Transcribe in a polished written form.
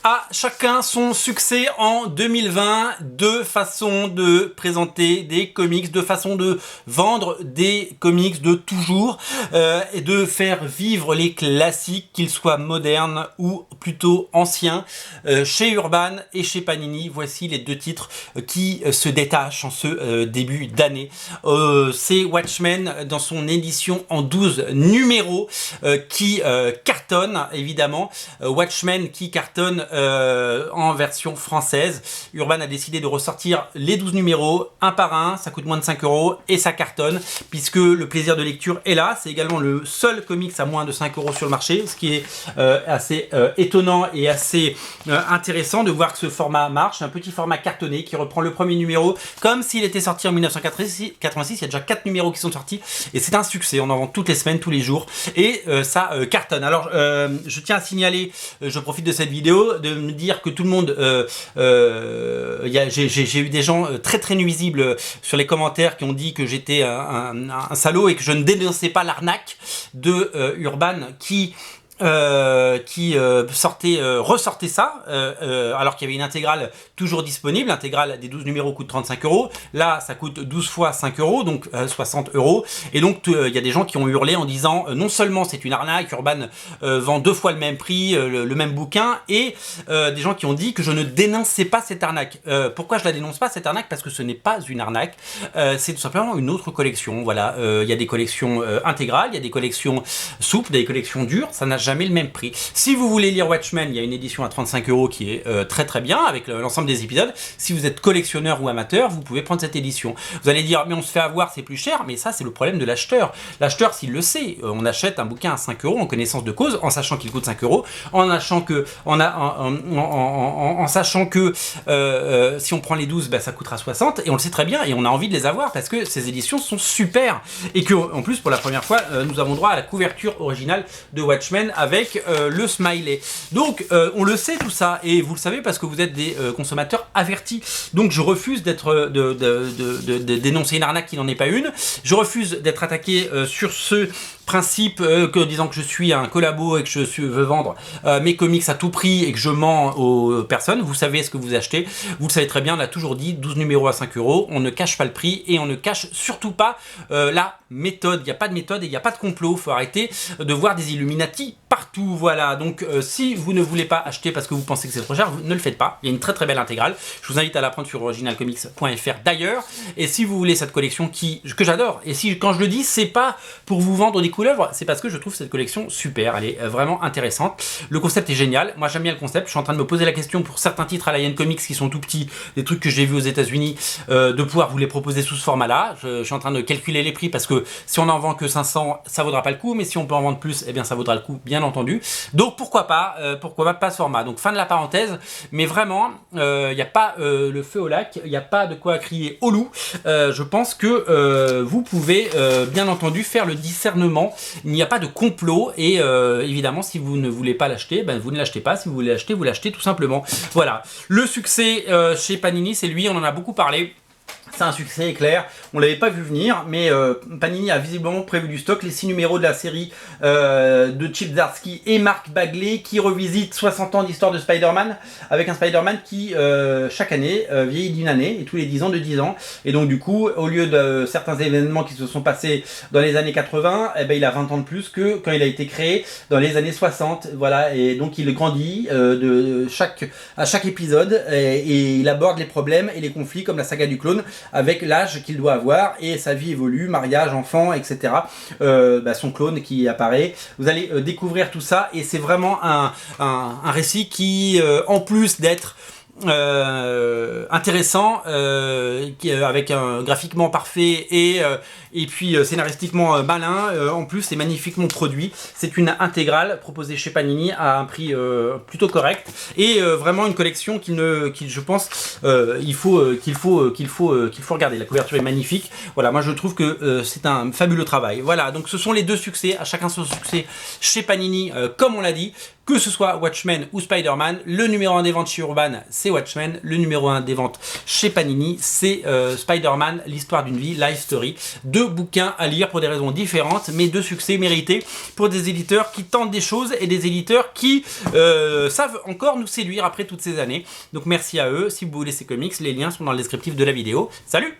À chacun son succès en 2020, deux façons de présenter des comics, deux façons de vendre des comics de toujours et de faire vivre les classiques, qu'ils soient modernes ou plutôt anciens. Chez Urban et chez Panini, voici les deux titres qui se détachent en ce début d'année. C'est Watchmen dans son édition en 12 numéros qui cartonne évidemment. Watchmen qui cartonne en version française. Urban a décidé de ressortir les 12 numéros un par un, ça coûte moins de 5 € et ça cartonne puisque le plaisir de lecture est là. C'est également le seul comics à moins de 5 € sur le marché, ce qui est assez étonnant et assez intéressant de voir que ce format marche. Un petit format cartonné qui reprend le premier numéro comme s'il était sorti en 1986. Il y a déjà 4 numéros qui sont sortis et c'est un succès. On en vend toutes les semaines, tous les jours et ça cartonne. Alors je tiens à signaler, je profite de cette vidéo de me dire que tout le monde, j'ai eu des gens très nuisibles sur les commentaires qui ont dit que j'étais un salaud et que je ne dénonçais pas l'arnaque de Urban qui ressortait ça alors qu'il y avait une intégrale toujours disponible. L'intégrale des 12 numéros coûte 35 €. Là, ça coûte 12 fois 5 €, donc 60 €. Et donc, il y a des gens qui ont hurlé en disant non seulement c'est une arnaque, Urban vend 2 fois le même prix, le même bouquin, et des gens qui ont dit que je ne dénonçais pas cette arnaque. Pourquoi je la dénonce pas cette arnaque? Parce que ce n'est pas une arnaque, c'est tout simplement une autre collection. Voilà, il y a des collections intégrales, il y a des collections souples, des collections dures, ça n'a jamais le même prix. Si vous voulez lire Watchmen, il y a une édition à 35 € qui est très bien avec l'ensemble des épisodes. Si vous êtes collectionneur ou amateur, vous pouvez prendre cette édition. Vous allez dire mais on se fait avoir, c'est plus cher, mais ça c'est le problème de l'acheteur. L'acheteur, s'il le sait, on achète un bouquin à 5 € en connaissance de cause, en sachant qu'il coûte 5 €, en sachant que si on prend les 12, ça coûtera 60, et on le sait très bien et on a envie de les avoir parce que ces éditions sont super et que en plus pour la première fois nous avons droit à la couverture originale de Watchmen avec le smiley. Donc on le sait tout ça et vous le savez parce que vous êtes des consommateurs avertis. Donc je refuse de dénoncer une arnaque qui n'en est pas une. Je refuse d'être attaqué sur ce principe disant que je suis un collabo et que je veux vendre mes comics à tout prix et que je mens aux personnes. Vous savez ce que vous achetez, vous le savez très bien, on a toujours dit 12 numéros à 5 €, on ne cache pas le prix et on ne cache surtout pas la méthode. Il n'y a pas de méthode et il n'y a pas de complot, il faut arrêter de voir des Illuminati partout, voilà. Donc si vous ne voulez pas acheter parce que vous pensez que c'est trop cher, vous ne le faites pas. Il y a une très belle intégrale, je vous invite à la prendre sur originalcomics.fr d'ailleurs. Et si vous voulez cette collection que j'adore, et si quand je le dis, c'est pas pour vous vendre des couleuvres, c'est parce que je trouve cette collection super, elle est vraiment intéressante. Le concept est génial, moi j'aime bien le concept. Je suis en train de me poser la question pour certains titres à la Yen Comics qui sont tout petits, des trucs que j'ai vus aux États-Unis, de pouvoir vous les proposer sous ce format-là. Je suis en train de calculer les prix parce que si on en vend que 500, ça vaudra pas le coup, mais si on peut en vendre plus, eh bien ça vaudra le coup, bien entendu. Donc pourquoi pas ce format. Donc fin de la parenthèse, mais vraiment, il n'y a pas le feu au lac, il n'y a pas de quoi crier au loup. Je pense que vous pouvez bien entendu faire le discernement. Il n'y a pas de complot et évidemment si vous ne voulez pas l'acheter, vous ne l'achetez pas. Si vous voulez l'acheter, vous l'achetez tout simplement. Voilà, le succès chez Panini, c'est lui, on en a beaucoup parlé. C'est un succès éclair, on l'avait pas vu venir, mais Panini a visiblement prévu du stock. Les 6 numéros de la série de Chip Zdarsky et Mark Bagley qui revisite 60 ans d'histoire de Spider-Man, avec un Spider-Man qui chaque année vieillit d'une année, et tous les 10 ans de 10 ans. Et donc du coup, au lieu de certains événements qui se sont passés dans les années 80, il a 20 ans de plus que quand il a été créé dans les années 60. Voilà, et donc il grandit à chaque épisode et il aborde les problèmes et les conflits comme la saga du clone, avec l'âge qu'il doit avoir et sa vie évolue, mariage, enfant, etc. Son clone qui apparaît. Vous allez découvrir tout ça et c'est vraiment un récit qui, en plus d'être intéressant, avec un graphiquement parfait et puis scénaristiquement malin, en plus c'est magnifiquement produit. C'est une intégrale proposée chez Panini à un prix plutôt correct et vraiment une collection je pense qu'il faut regarder. La couverture est magnifique. Voilà, moi je trouve que c'est un fabuleux travail. Voilà, donc ce sont les deux succès, à chacun son succès chez Panini, comme on l'a dit. Que ce soit Watchmen ou Spider-Man, le numéro 1 des ventes chez Urban, c'est Watchmen. Le numéro 1 des ventes chez Panini, c'est Spider-Man, l'histoire d'une vie, Life Story. 2 bouquins à lire pour des raisons différentes, mais 2 succès mérités pour des éditeurs qui tentent des choses et des éditeurs qui savent encore nous séduire après toutes ces années. Donc merci à eux. Si vous voulez ces comics, les liens sont dans le descriptif de la vidéo. Salut!